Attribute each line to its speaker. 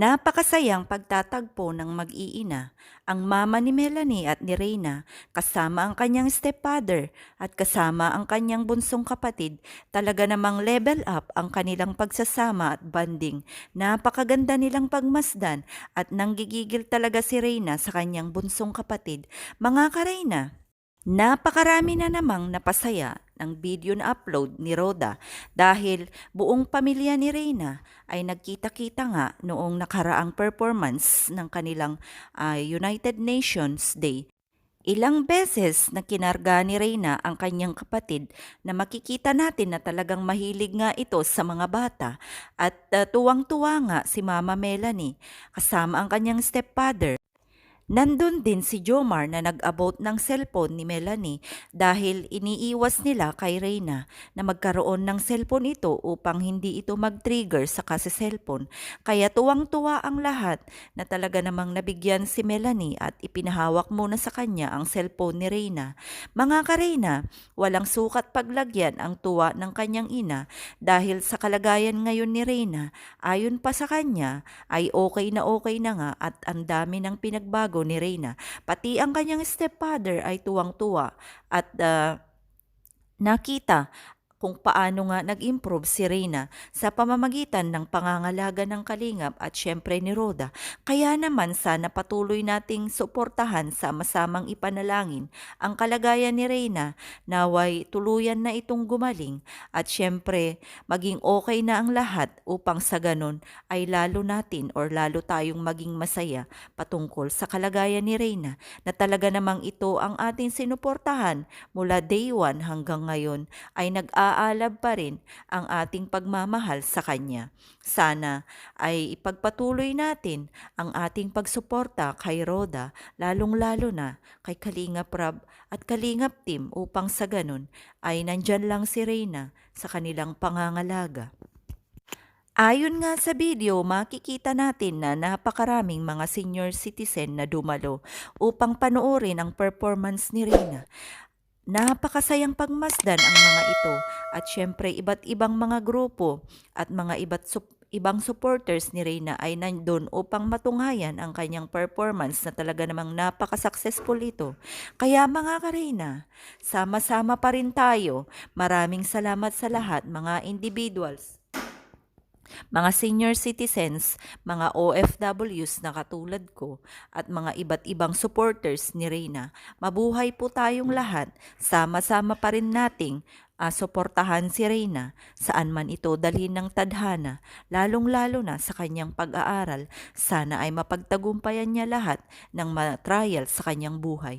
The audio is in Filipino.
Speaker 1: Napakasayang pagtatagpo ng mag-iina, ang mama ni Melanie at ni Reyna, kasama ang kanyang stepfather at kasama ang kanyang bunsong kapatid, talaga namang level up ang kanilang pagsasama at bonding. Napakaganda nilang pagmasdan at nanggigigil talaga si Reyna sa kanyang bunsong kapatid. Mga ka-Reyna, napakarami na namang napasaya ng video na upload ni Roda dahil buong pamilya ni Reyna ay nagkita-kita nga noong nakaraang performance ng kanilang United Nations Day. Ilang beses na kinarga ni Reyna ang kanyang kapatid na makikita natin na talagang mahilig nga ito sa mga bata at tuwang-tuwa nga si Mama Melanie kasama ang kanyang stepfather. Nandun din si Jomar na nag-abot ng cellphone ni Melanie dahil iniiwas nila kay Reyna na magkaroon ng cellphone ito upang hindi ito mag-trigger sa kasi cellphone. Kaya tuwang-tuwa ang lahat na talaga namang nabigyan si Melanie at ipinahawak muna sa kanya ang cellphone ni Reyna. Mga ka-Reyna, walang sukat paglagyan ang tuwa ng kanyang ina dahil sa kalagayan ngayon ni Reyna, ayon pa sa kanya ay okay na nga at ang dami ng pinagbago ni Reyna. Pati ang kanyang stepfather ay tuwang-tuwa at nakita kung paano nga nag-improve si Reyna sa pamamagitan ng pangangalaga ng Kalingap at syempre ni Roda. Kaya naman sana patuloy nating suportahan sama-samang ipanalangin ang kalagayan ni Reyna naway tuluyan na itong gumaling at syempre maging okay na ang lahat upang sa ganun ay lalo natin or lalo tayong maging masaya patungkol sa kalagayan ni Reyna na talaga namang ito ang ating sinuportahan mula day 1 hanggang ngayon ay nag-aalab pa rin ang ating pagmamahal sa Kanya. Sana ay ipagpatuloy natin ang ating pagsuporta kay Roda, lalong-lalo na kay Kalingap Rab at Kalingap Team upang sa ganun ay nandyan lang si Reyna sa kanilang pangangalaga. Ayon nga sa video, makikita natin na napakaraming mga senior citizen na dumalo upang panoorin ang performance ni Reyna. Napakasayang pagmasdan ang mga ito at syempre iba't ibang mga grupo at mga ibang supporters ni Reyna ay nandun upang matunghayan ang kanyang performance na talaga namang napaka-successful ito. Kaya mga ka-Reyna, sama-sama pa rin tayo. Maraming salamat sa lahat mga individuals, mga senior citizens, mga OFWs na katulad ko, at mga iba't ibang supporters ni Reyna. Mabuhay po tayong lahat, sama-sama pa rin nating suportahan si Reyna saan man ito dalhin ng tadhana, lalong-lalo na sa kanyang pag-aaral. Sana ay mapagtagumpayan niya lahat ng trial sa kanyang buhay.